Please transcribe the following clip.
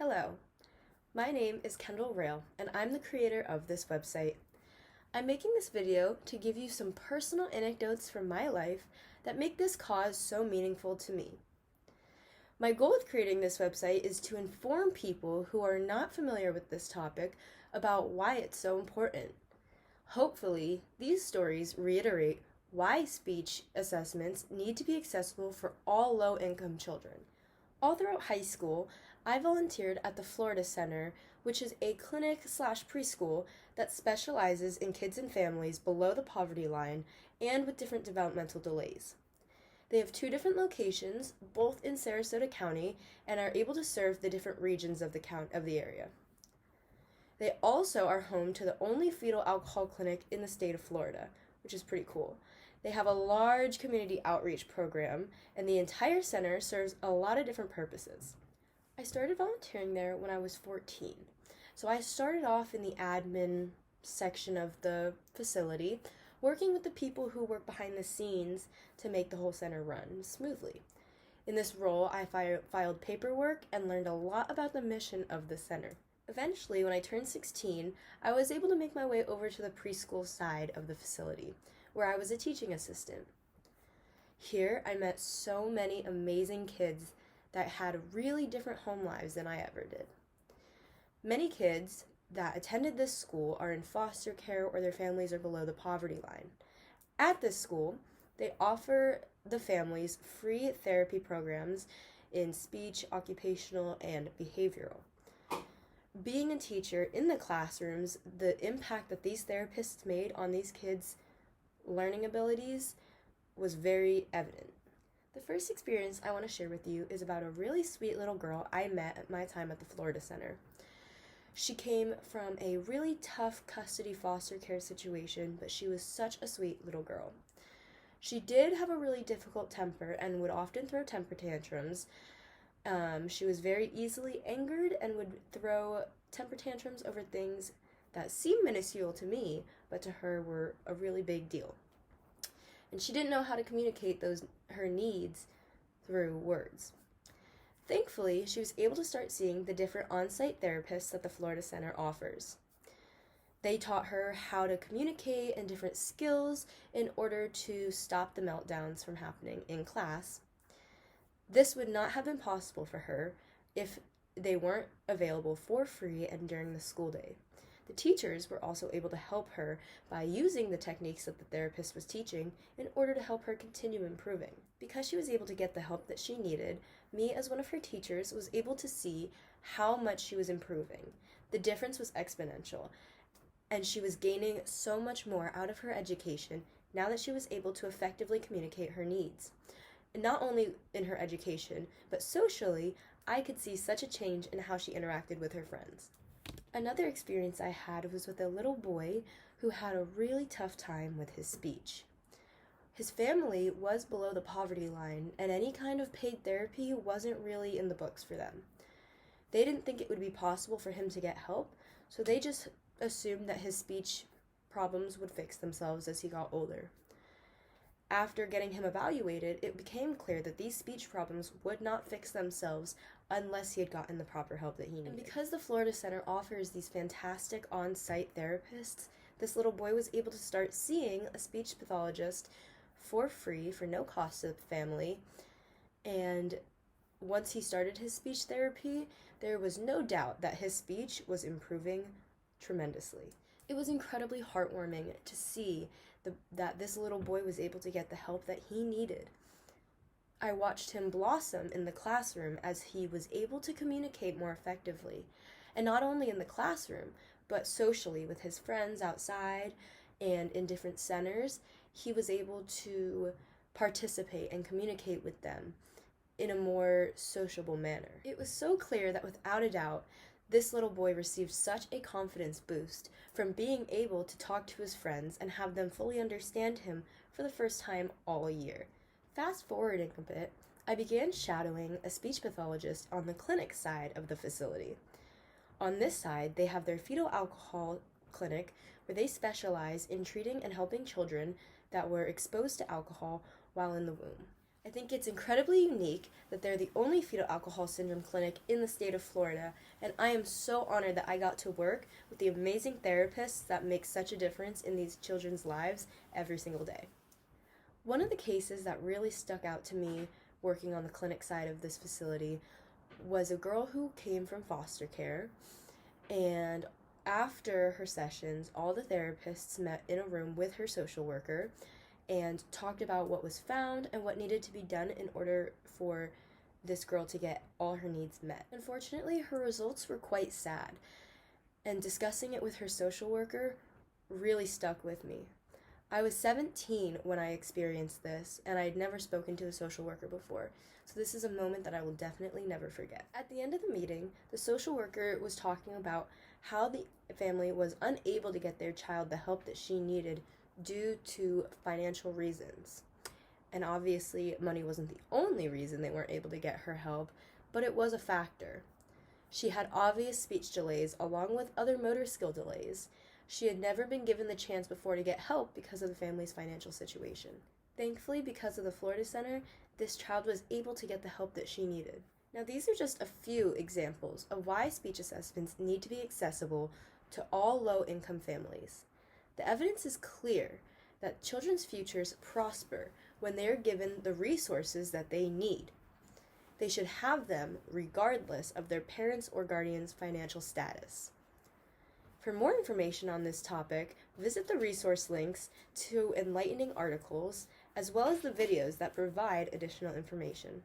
Hello, my name is Kendall Rail, and I'm the creator of this website. I'm making this video to give you some personal anecdotes from my life that make this cause so meaningful to me. My goal with creating this website is to inform people who are not familiar with this topic about why it's so important. Hopefully, these stories reiterate why speech assessments need to be accessible for all low-income children. All throughout high school, I volunteered at the Florida Center, which is a clinic/preschool that specializes in kids and families below the poverty line and with different developmental delays. They have two different locations, both in Sarasota County, and are able to serve the different regions of the area. They also are home to the only fetal alcohol clinic in the state of Florida, which is pretty cool. They have a large community outreach program, and the entire center serves a lot of different purposes. I started volunteering there when I was 14. So I started off in the admin section of the facility, working with the people who work behind the scenes to make the whole center run smoothly. In this role, I filed paperwork and learned a lot about the mission of the center. Eventually, when I turned 16, I was able to make my way over to the preschool side of the facility, where I was a teaching assistant. Here, I met so many amazing kids that had really different home lives than I ever did. Many kids that attended this school are in foster care or their families are below the poverty line. At this school, they offer the families free therapy programs in speech, occupational, and behavioral. Being a teacher in the classrooms, the impact that these therapists made on these kids' learning abilities was very evident. The first experience I want to share with you is about a really sweet little girl I met at my time at the Florida Center. She came from a really tough custody foster care situation, but she was such a sweet little girl. She did have a really difficult temper and would often throw temper tantrums. She was very easily angered and would throw temper tantrums over things that seemed minuscule to me, but to her were a really big deal. And she didn't know how to communicate her needs through words. Thankfully, she was able to start seeing the different on-site therapists that the Florida Center offers. They taught her how to communicate and different skills in order to stop the meltdowns from happening in class. This would not have been possible for her if they weren't available for free and during the school day. The teachers were also able to help her by using the techniques that the therapist was teaching in order to help her continue improving. Because she was able to get the help that she needed, me as one of her teachers was able to see how much she was improving. The difference was exponential, and she was gaining so much more out of her education now that she was able to effectively communicate her needs. And not only in her education, but socially, I could see such a change in how she interacted with her friends. Another experience I had was with a little boy who had a really tough time with his speech. His family was below the poverty line, and any kind of paid therapy wasn't really in the books for them. They didn't think it would be possible for him to get help, so they just assumed that his speech problems would fix themselves as he got older. After getting him evaluated, it became clear that these speech problems would not fix themselves unless he had gotten the proper help that he needed. And because the Florida Center offers these fantastic on-site therapists, this little boy was able to start seeing a speech pathologist for free, for no cost to the family. And once he started his speech therapy, there was no doubt that his speech was improving tremendously. It was incredibly heartwarming to see that this little boy was able to get the help that he needed. I watched him blossom in the classroom as he was able to communicate more effectively, and not only in the classroom, but socially with his friends outside and in different centers. He was able to participate and communicate with them in a more sociable manner. It was so clear that without a doubt, this little boy received such a confidence boost from being able to talk to his friends and have them fully understand him for the first time all year. Fast forwarding a bit, I began shadowing a speech pathologist on the clinic side of the facility. On this side, they have their fetal alcohol clinic where they specialize in treating and helping children that were exposed to alcohol while in the womb. I think it's incredibly unique that they're the only fetal alcohol syndrome clinic in the state of Florida, and I am so honored that I got to work with the amazing therapists that make such a difference in these children's lives every single day. One of the cases that really stuck out to me working on the clinic side of this facility was a girl who came from foster care, and after her sessions, all the therapists met in a room with her social worker and talked about what was found and what needed to be done in order for this girl to get all her needs met. Unfortunately, her results were quite sad, and discussing it with her social worker really stuck with me. I was 17 when I experienced this, and I had never spoken to a social worker before, so this is a moment that I will definitely never forget. At the end of the meeting, the social worker was talking about how the family was unable to get their child the help that she needed due to financial reasons. And obviously, money wasn't the only reason they weren't able to get her help, but it was a factor. She had obvious speech delays along with other motor skill delays. She had never been given the chance before to get help because of the family's financial situation. Thankfully, because of the Florida Center, this child was able to get the help that she needed. Now, these are just a few examples of why speech assessments need to be accessible to all low-income families. The evidence is clear that children's futures prosper when they are given the resources that they need. They should have them regardless of their parents' or guardians' financial status. For more information on this topic, visit the resource links to enlightening articles, as well as the videos that provide additional information.